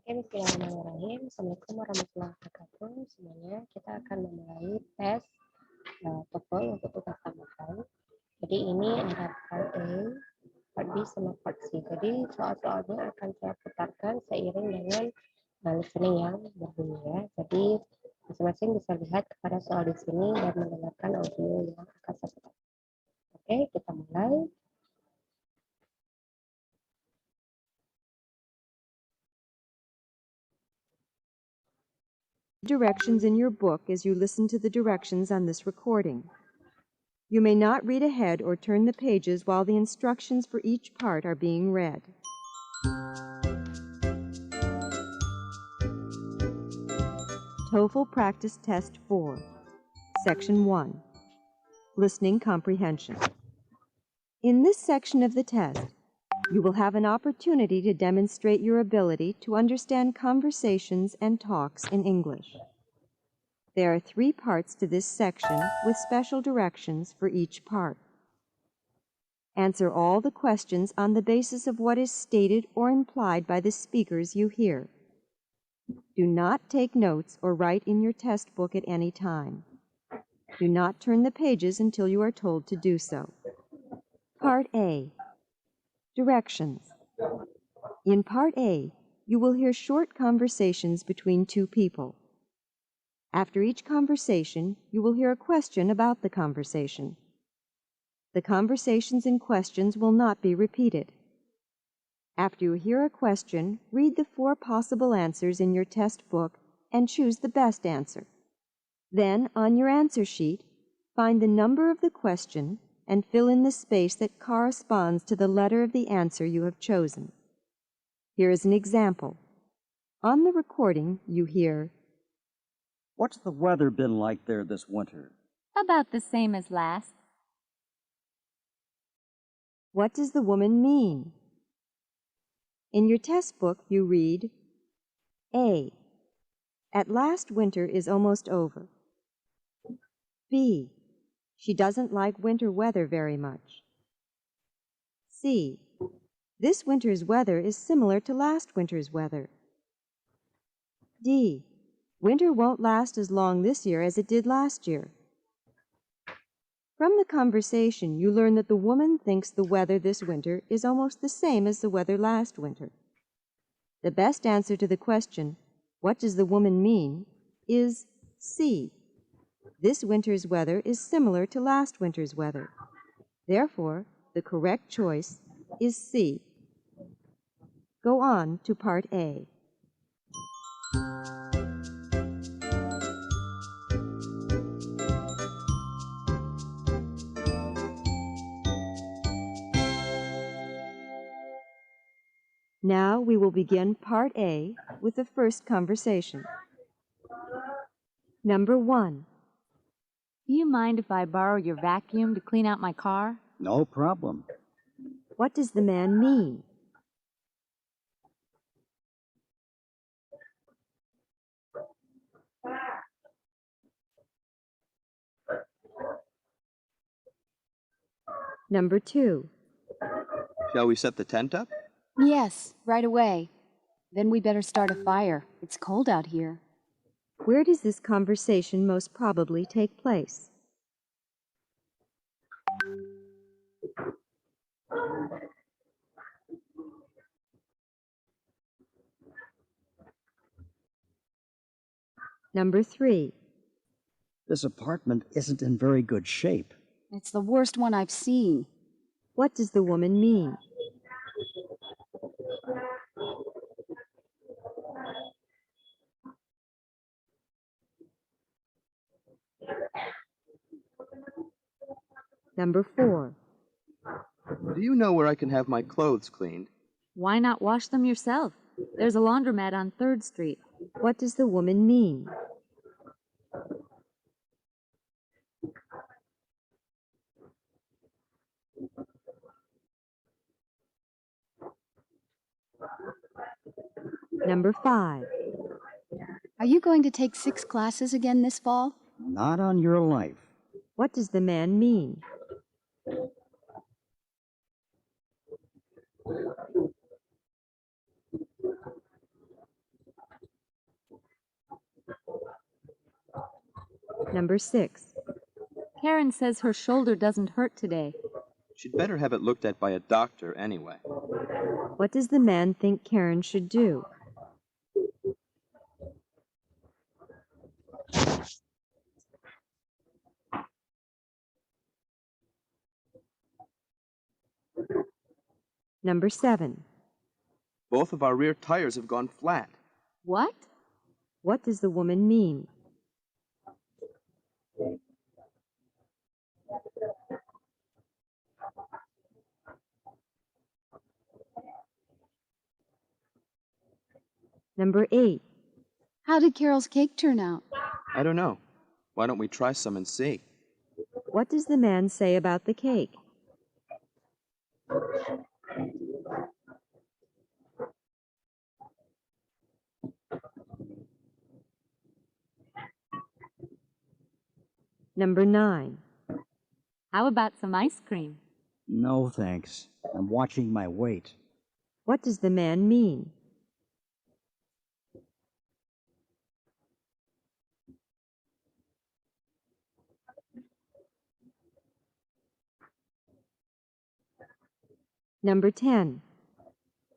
Bismillahirrahmanirrahim. Assalamualaikum warahmatullahi wabarakatuh. Semuanya, kita akan memulai tes TOEFL untuk tugas tambahan. Jadi ini ada part A, part B, sama part C. Jadi soal-soalnya akan saya putarkan seiring dengan listening yang berbunyi ya. Jadi masing-masing bisa lihat kepada soal di sini dan mendengarkan audio yang akan saya putarkan. Oke, kita mulai. Directions in your book as you listen to the directions on this recording. You may not read ahead or turn the pages while the instructions for each part are being read. TOEFL Practice Test 4, Section 1, Listening Comprehension. In this section of the test, you will have an opportunity to demonstrate your ability to understand conversations and talks in English. There are 3 parts to this section with special directions for each part. Answer all the questions on the basis of what is stated or implied by the speakers you hear. Do not take notes or write in your test book at any time. Do not turn the pages until you are told to do so. Part A. Directions. In Part A, you will hear short conversations between 2 people. After each conversation, you will hear a question about the conversation. The conversations and questions will not be repeated. After you hear a question, read the 4 possible answers in your test book and choose the best answer. Then, on your answer sheet, find the number of the question and fill in the space that corresponds to the letter of the answer you have chosen. Here is an example. On the recording, you hear, "What's the weather been like there this winter?" About the same as last. "What does the woman mean?" In your test book, you read, A. At last winter is almost over. B. She doesn't like winter weather very much. C. This winter's weather is similar to last winter's weather. D. Winter won't last as long this year as it did last year. From the conversation, you learn that the woman thinks the weather this winter is almost the same as the weather last winter. The best answer to the question, "What does the woman mean?" is C. This winter's weather is similar to last winter's weather. Therefore, the correct choice is C. Go on to Part A. Now we will begin Part A with the first conversation. Number 1. Do you mind if I borrow your vacuum to clean out my car? No problem. What does the man mean? Number 2. Shall we set the tent up? Yes, right away. Then we better start a fire. It's cold out here. Where does this conversation most probably take place? Number 3. This apartment isn't in very good shape. It's the worst one I've seen. What does the woman mean? Number 4. Do you know where I can have my clothes cleaned? Why not wash them yourself? There's a laundromat on 3rd Street. What does the woman mean? Number 5. Are you going to take 6 classes again this fall? Not on your life. What does the man mean? Number 6. Karen says her shoulder doesn't hurt today. She'd better have it looked at by a doctor anyway. What does the man think Karen should do? Number 7. Both of our rear tires have gone flat. What? What does the woman mean? Number 8. How did Carol's cake turn out? I don't know. Why don't we try some and see? What does the man say about the cake? Number 9. How about some ice cream? No, thanks. I'm watching my weight. What does the man mean? Number 10.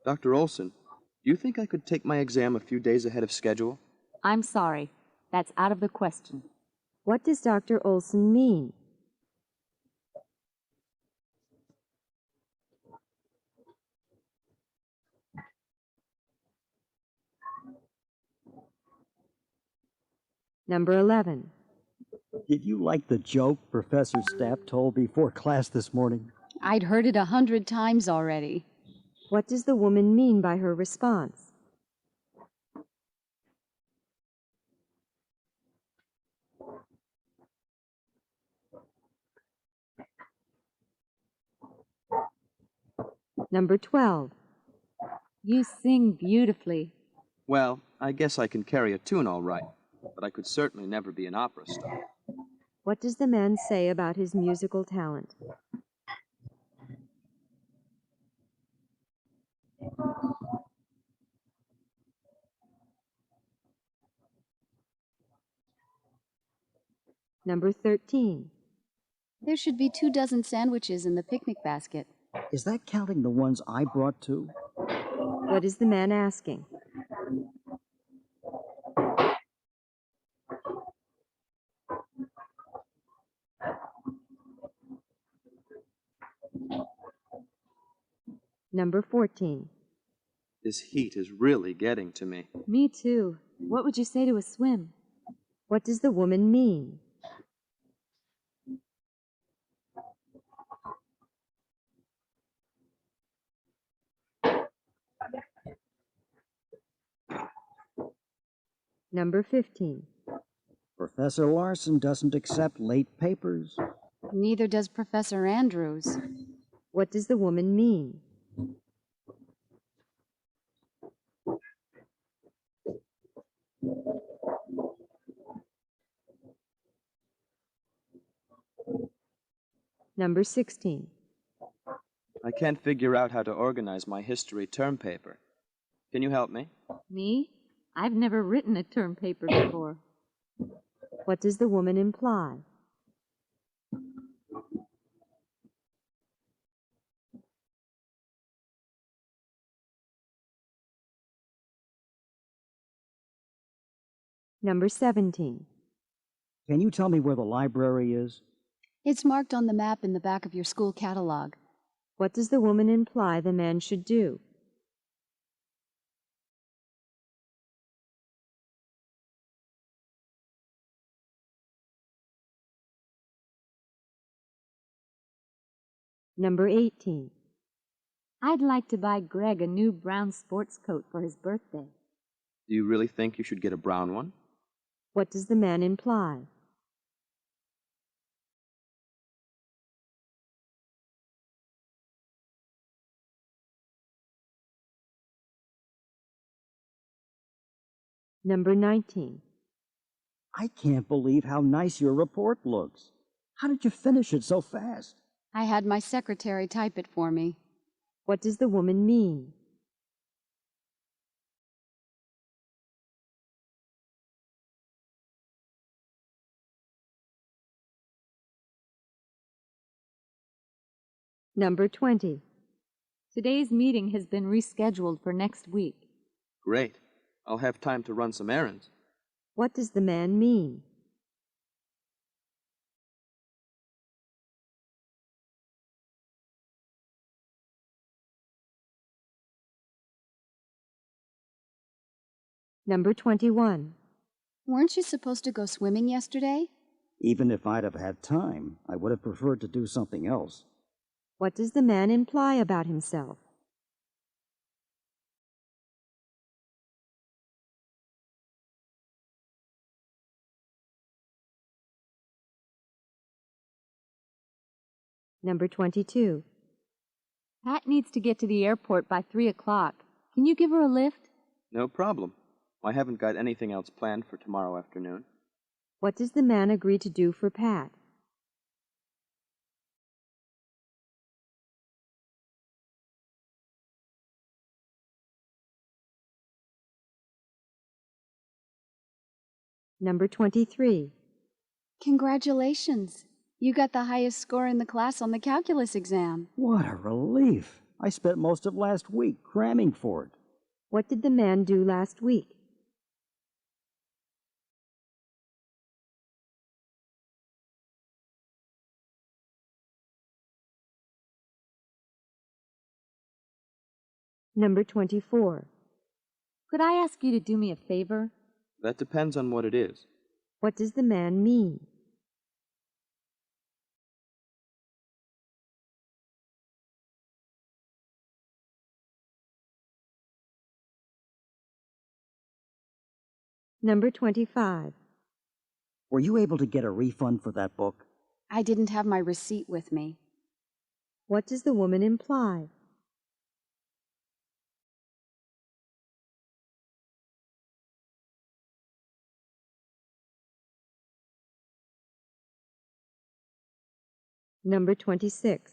Dr. Olson, do you think I could take my exam a few days ahead of schedule? I'm sorry. That's out of the question. What does Dr. Olson mean? Number 11. Did you like the joke Professor Stapp told before class this morning? I'd heard it 100 times already. What does the woman mean by her response? Number 12. You sing beautifully. Well, I guess I can carry a tune all right, but I could certainly never be an opera star. What does the man say about his musical talent? Number 13. There should be 2 dozen sandwiches in the picnic basket. Is that counting the ones I brought too? What is the man asking? Number 14. This heat is really getting to me. Me too. What would you say to a swim? What does the woman mean? Number 15. Professor Larson doesn't accept late papers. Neither does Professor Andrews. What does the woman mean? Number 16. I can't figure out how to organize my history term paper. Can you help me? Me? I've never written a term paper before. What does the woman imply? Number 17. Can you tell me where the library is? It's marked on the map in the back of your school catalog. What does the woman imply the man should do? Number 18. I'd like to buy Greg a new brown sports coat for his birthday. Do you really think you should get a brown one? What does the man imply? Number 19. I can't believe how nice your report looks. How did you finish it so fast? I had my secretary type it for me. What does the woman mean? Number 20. Today's meeting has been rescheduled for next week. Great. I'll have time to run some errands. What does the man mean? Number 21. Weren't you supposed to go swimming yesterday? Even if I'd have had time, I would have preferred to do something else. What does the man imply about himself? Number 22. Pat needs to get to the airport by 3 o'clock. Can you give her a lift? No problem. I haven't got anything else planned for tomorrow afternoon. What does the man agree to do for Pat? Number 23. Congratulations. You got the highest score in the class on the calculus exam. What a relief! I spent most of last week cramming for it. What did the man do last week? Number 24. Could I ask you to do me a favor? That depends on what it is. What does the man mean? Number 25. Were you able to get a refund for that book? I didn't have my receipt with me. What does the woman imply? Number 26.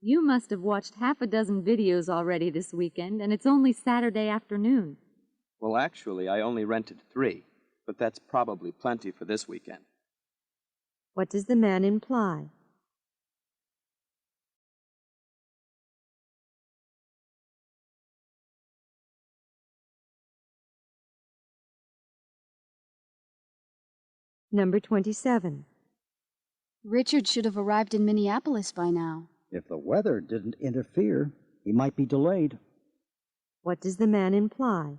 You must have watched half a dozen videos already this weekend, and it's only Saturday afternoon. Well, actually, I only rented 3, but that's probably plenty for this weekend. What does the man imply? Number 27. Richard should have arrived in Minneapolis by now. If the weather didn't interfere, he might be delayed. What does the man imply?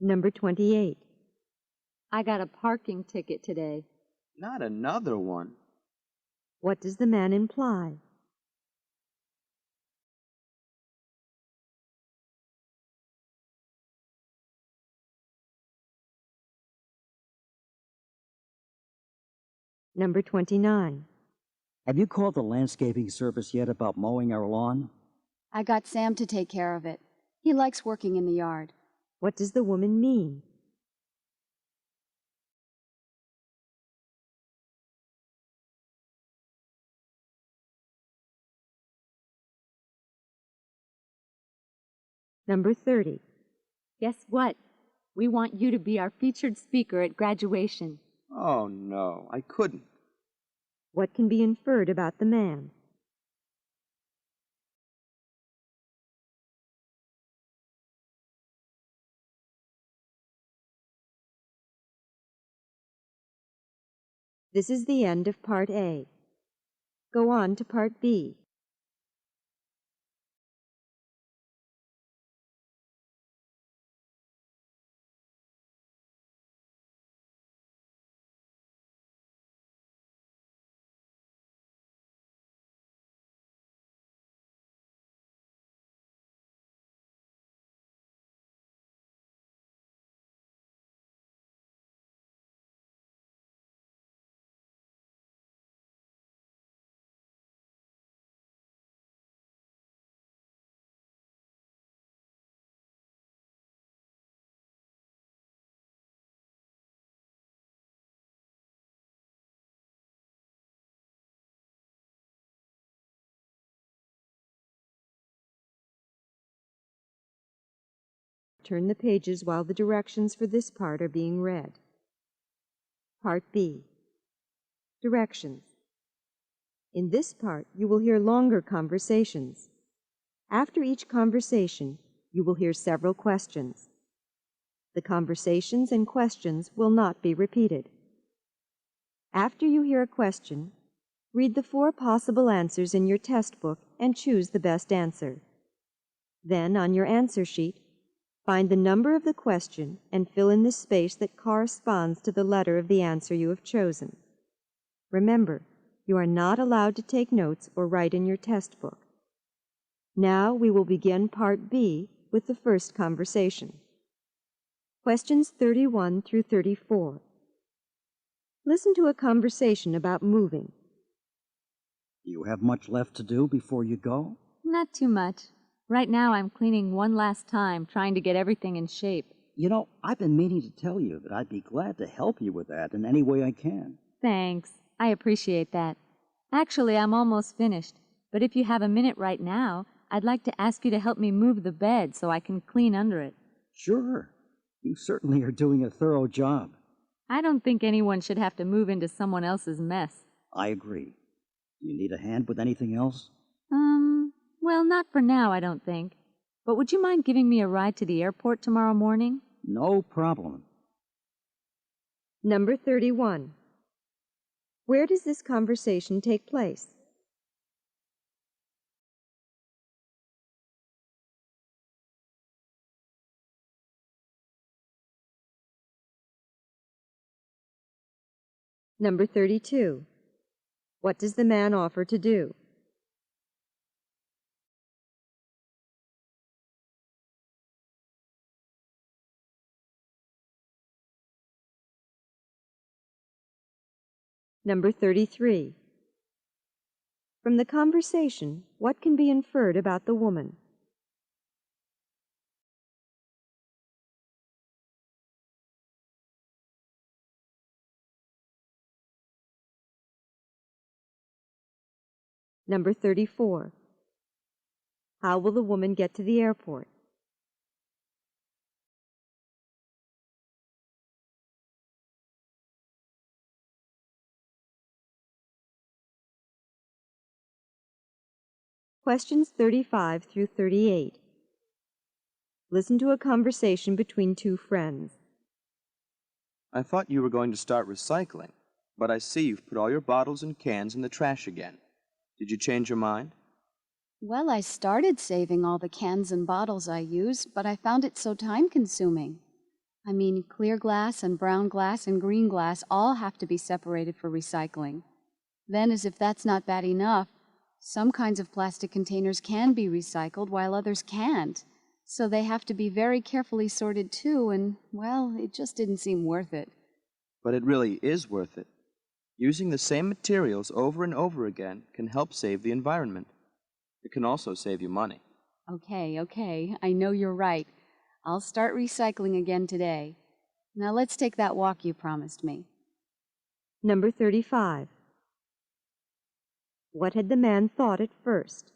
Number 28. I got a parking ticket today. Not another one. What does the man imply? Number 29. Have you called the landscaping service yet about mowing our lawn? I got Sam to take care of it. He likes working in the yard. What does the woman mean? Number 30. Guess what? We want you to be our featured speaker at graduation. Oh, no, I couldn't. What can be inferred about the man? This is the end of Part A. Go on to Part B. turn the pages while the directions for this part are being read. Part B. Directions. In this part, you will hear longer conversations. After each conversation, you will hear several questions. The conversations and questions will not be repeated. After you hear a question, read the 4 possible answers in your test book and choose the best answer. Then, on your answer sheet, find the number of the question and fill in the space that corresponds to the letter of the answer you have chosen. Remember, you are not allowed to take notes or write in your test book. Now we will begin Part B with the first conversation. Questions 31 through 34. Listen to a conversation about moving. Do you have much left to do before you go? Not too much. Right now I'm cleaning one last time, trying to get everything in shape. You know, I've been meaning to tell you that I'd be glad to help you with that in any way I can. Thanks. I appreciate that. Actually, I'm almost finished, but if you have a minute right now, I'd like to ask you to help me move the bed so I can clean under it. Sure. You certainly are doing a thorough job. I don't think anyone should have to move into someone else's mess. I agree. Do you need a hand with anything else? Well, not for now, I don't think. But would you mind giving me a ride to the airport tomorrow morning? No problem. Number 31. Where does this conversation take place? Number 32. What does the man offer to do? Number 33. From the conversation, what can be inferred about the woman? Number 34. How will the woman get to the airport? Questions 35 through 38. Listen to a conversation between 2 friends. I thought you were going to start recycling, but I see you've put all your bottles and cans in the trash again. Did you change your mind? Well, I started saving all the cans and bottles I use, but I found it so time-consuming. I mean, clear glass and brown glass and green glass all have to be separated for recycling. Then, as if that's not bad enough, some kinds of plastic containers can be recycled while others can't. So they have to be very carefully sorted too, and, well, it just didn't seem worth it. But it really is worth it. Using the same materials over and over again can help save the environment. It can also save you money. Okay, I know you're right. I'll start recycling again today. Now let's take that walk you promised me. Number 35. What had the man thought at first?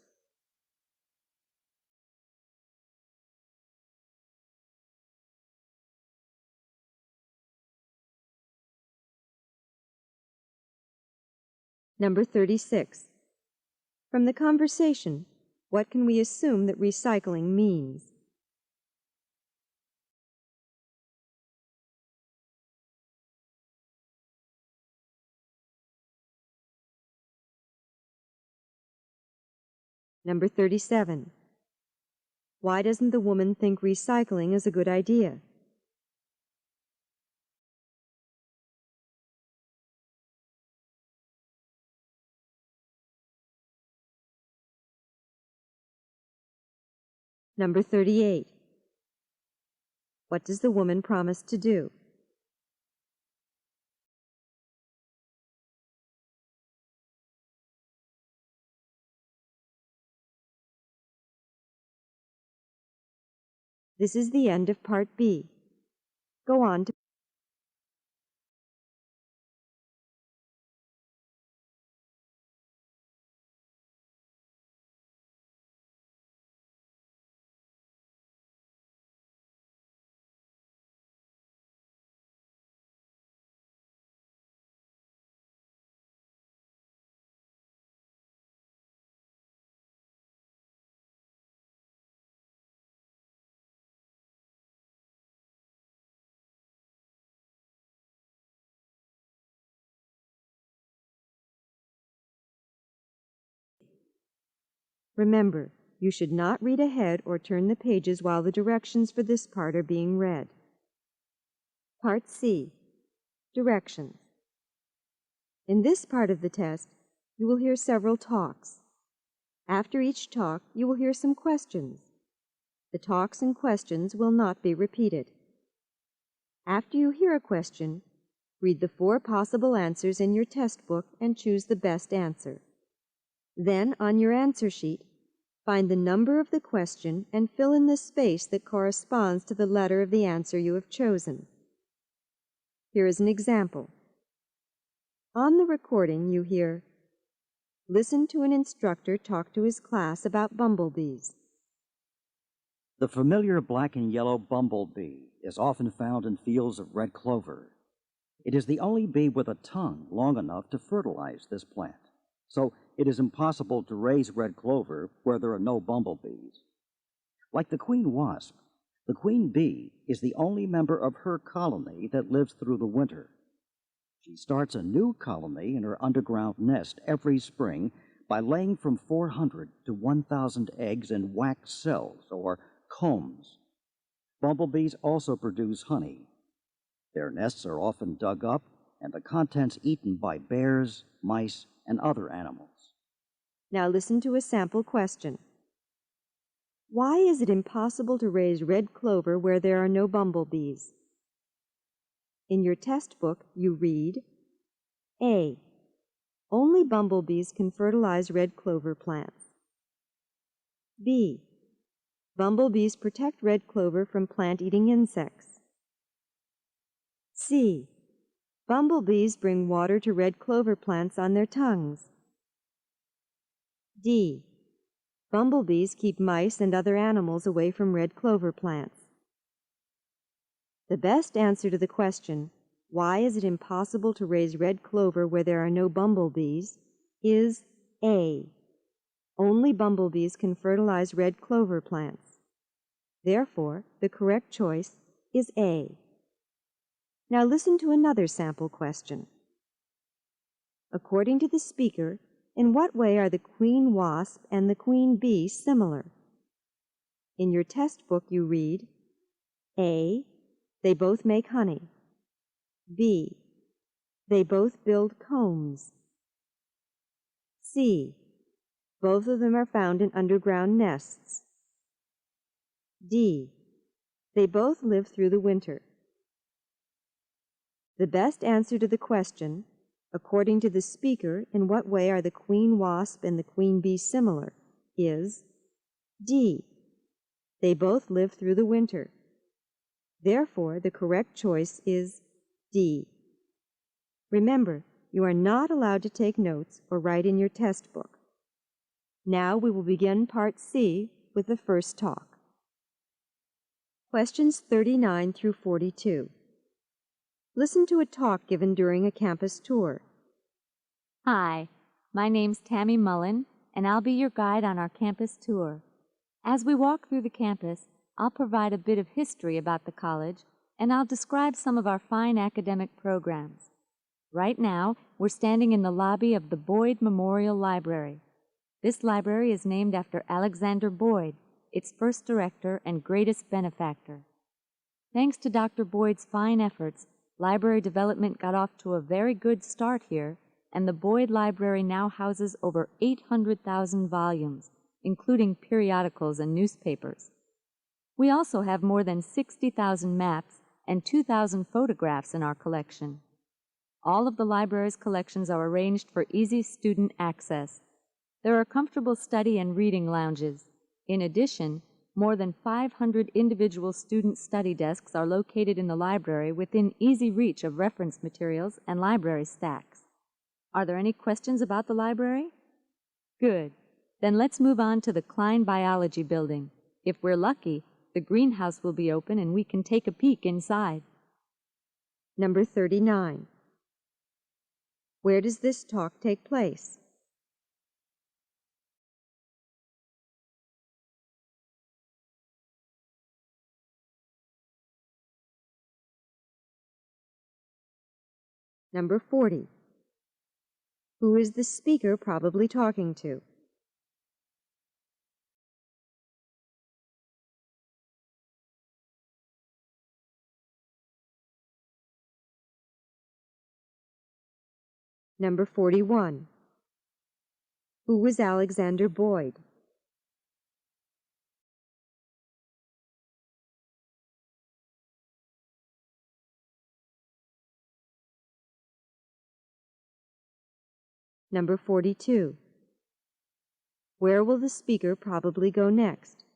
Number 36. From the conversation, what can we assume that recycling means? Number 37. Why doesn't the woman think recycling is a good idea? Number 38. What does the woman promise to do? This is the end of Part B. Go on to Remember, you should not read ahead or turn the pages while the directions for this part are being read. Part C. Directions. In this part of the test, you will hear several talks. After each talk, you will hear some questions. The talks and questions will not be repeated. After you hear a question, read the 4 possible answers in your test book and choose the best answer. Then, on your answer sheet, find the number of the question and fill in the space that corresponds to the letter of the answer you have chosen. Here is an example. On the recording, you hear, "Listen to an instructor talk to his class about bumblebees." The familiar black and yellow bumblebee is often found in fields of red clover. It is the only bee with a tongue long enough to fertilize this plant, so it is impossible to raise red clover where there are no bumblebees. Like the queen wasp, the queen bee is the only member of her colony that lives through the winter. She starts a new colony in her underground nest every spring by laying from 400 to 1,000 eggs in wax cells, or combs. Bumblebees also produce honey. Their nests are often dug up and the contents eaten by bears, mice, and other animals. Now listen to a sample question. Why is it impossible to raise red clover where there are no bumblebees? In your test book, you read, A. Only bumblebees can fertilize red clover plants. B. Bumblebees protect red clover from plant-eating insects. C. Bumblebees bring water to red clover plants on their tongues. D. Bumblebees keep mice and other animals away from red clover plants. The best answer to the question, "Why is it impossible to raise red clover where there are no bumblebees?" is A. Only bumblebees can fertilize red clover plants. Therefore, the correct choice is A. Now listen to another sample question. According to the speaker, in what way are the queen wasp and the queen bee similar? In your test book, you read, A. They both make honey. B. They both build combs. C. Both of them are found in underground nests. D. They both live through the winter. The best answer to the question, according to the speaker, in what way are the queen wasp and the queen bee similar, is D. They both live through the winter. Therefore, the correct choice is D. Remember, you are not allowed to take notes or write in your test book. Now we will begin Part C with the first talk. Questions 39 through 42. Listen to a talk given during a campus tour. Hi, my name's Tammy Mullen, and I'll be your guide on our campus tour. As we walk through the campus, I'll provide a bit of history about the college, and I'll describe some of our fine academic programs. Right now, we're standing in the lobby of the Boyd Memorial Library. This library is named after Alexander Boyd, its first director and greatest benefactor. Thanks to Dr. Boyd's fine efforts, library development got off to a very good start here, and the Boyd Library now houses over 800,000 volumes, including periodicals and newspapers. We also have more than 60,000 maps and 2,000 photographs in our collection. All of the library's collections are arranged for easy student access. There are comfortable study and reading lounges. In addition, more than 500 individual student study desks are located in the library within easy reach of reference materials and library stacks. Are there any questions about the library? Good. Then let's move on to the Klein Biology Building. If we're lucky, the greenhouse will be open and we can take a peek inside. Number 39. Where does this talk take place? Number 40. Who is the speaker probably talking to? Number 41. Who was Alexander Boyd? Number 42. Where will the speaker probably go next?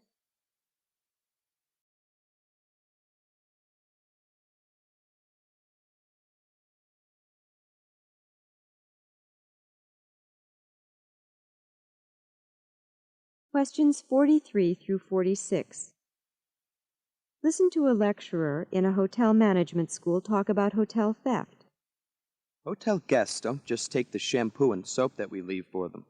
Questions 43 through 46. Listen to a lecturer in a hotel management school talk about hotel theft. Hotel guests don't just take the shampoo and soap that we leave for them.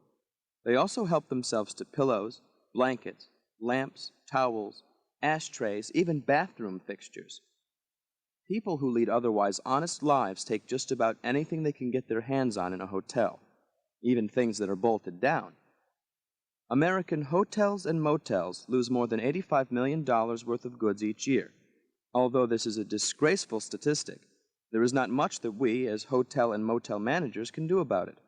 They also help themselves to pillows, blankets, lamps, towels, ashtrays, even bathroom fixtures. People who lead otherwise honest lives take just about anything they can get their hands on in a hotel, even things that are bolted down. American hotels and motels lose more than $85 million worth of goods each year. Although this is a disgraceful statistic, there is not much that we, as hotel and motel managers, can do about it.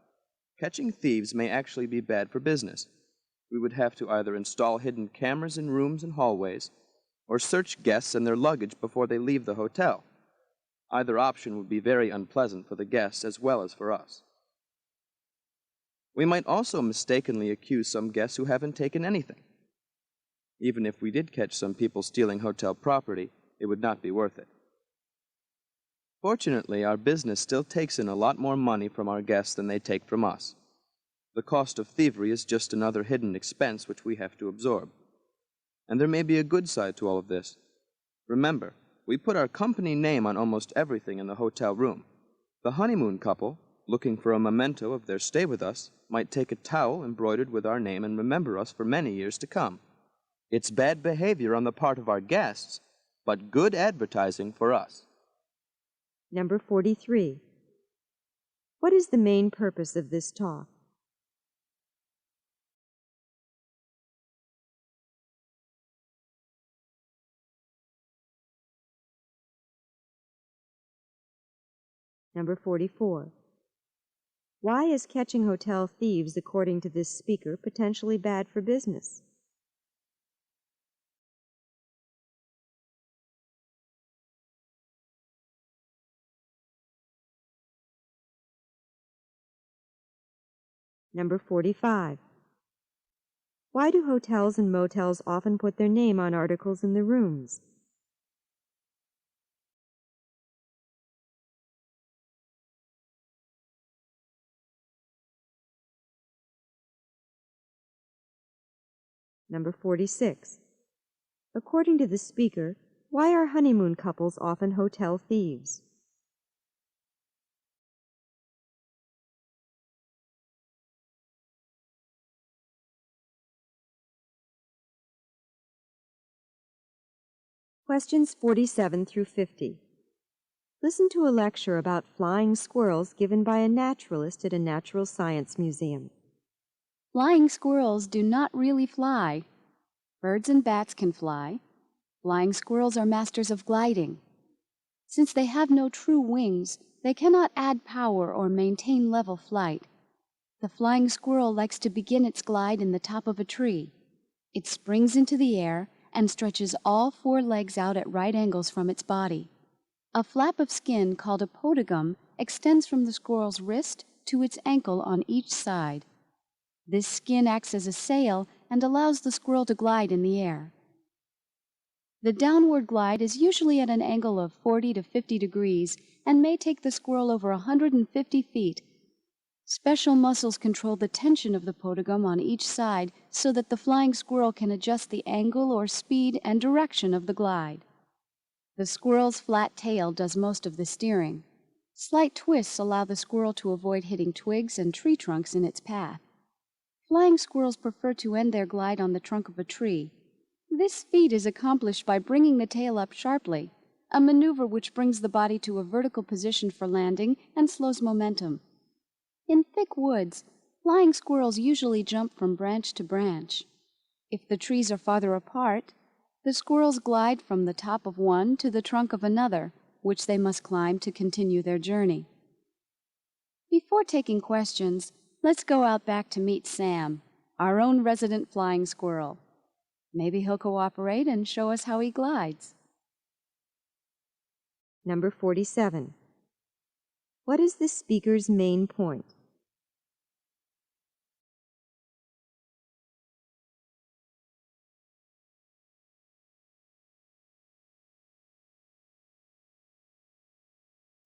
Catching thieves may actually be bad for business. We would have to either install hidden cameras in rooms and hallways, or search guests and their luggage before they leave the hotel. Either option would be very unpleasant for the guests as well as for us. We might also mistakenly accuse some guests who haven't taken anything. Even if we did catch some people stealing hotel property, it would not be worth it. Fortunately, our business still takes in a lot more money from our guests than they take from us. The cost of thievery is just another hidden expense which we have to absorb. And there may be a good side to all of this. Remember, we put our company name on almost everything in the hotel room. The honeymoon couple, looking for a memento of their stay with us, might take a towel embroidered with our name and remember us for many years to come. It's bad behavior on the part of our guests, but good advertising for us. Number 43. What is the main purpose of this talk? Number 44. Why is catching hotel thieves, according to this speaker, potentially bad for business? Number 45. Why do hotels and motels often put their name on articles in the rooms? Number 46. According to the speaker, why are honeymoon couples often hotel thieves? Questions 47 through 50. Listen to a lecture about flying squirrels given by a naturalist at a natural science museum. Flying squirrels do not really fly. Birds and bats can fly. Flying squirrels are masters of gliding. Since they have no true wings, they cannot add power or maintain level flight. The flying squirrel likes to begin its glide in the top of a tree. It springs into the air and stretches all four legs out at right angles from its body. A flap of skin called a podogum extends from the squirrel's wrist to its ankle on each side. This skin acts as a sail and allows the squirrel to glide in the air. The downward glide is usually at an angle of 40 to 50 degrees and may take the squirrel over 150 feet. Special muscles control the tension of the podogum on each side so that the flying squirrel can adjust the angle or speed and direction of the glide. The squirrel's flat tail does most of the steering. Slight twists allow the squirrel to avoid hitting twigs and tree trunks in its path. Flying squirrels prefer to end their glide on the trunk of a tree. This feat is accomplished by bringing the tail up sharply, a maneuver which brings the body to a vertical position for landing and slows momentum. In thick woods, flying squirrels usually jump from branch to branch. If the trees are farther apart, the squirrels glide from the top of one to the trunk of another, which they must climb to continue their journey. Before taking questions, let's go out back to meet Sam, our own resident flying squirrel. Maybe he'll cooperate and show us how he glides. Number 47. What is the speaker's main point?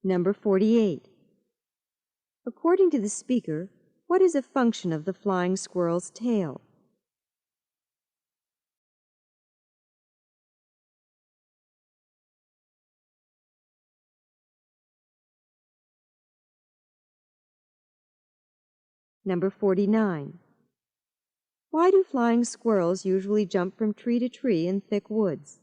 Number 48. According to the speaker, what is a function of the flying squirrel's tail? Number 49. Why do flying squirrels usually jump from tree to tree in thick woods?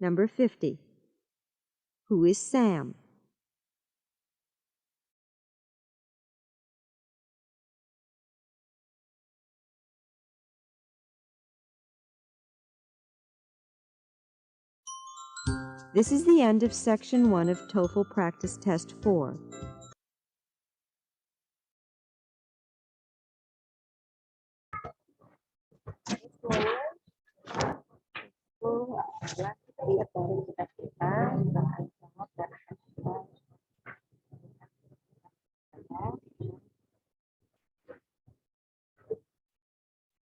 Number 50. Who is Sam? This is the end of Section 1 of TOEFL Practice Test 4. Semuanya, itu adalah kita lihat dari kita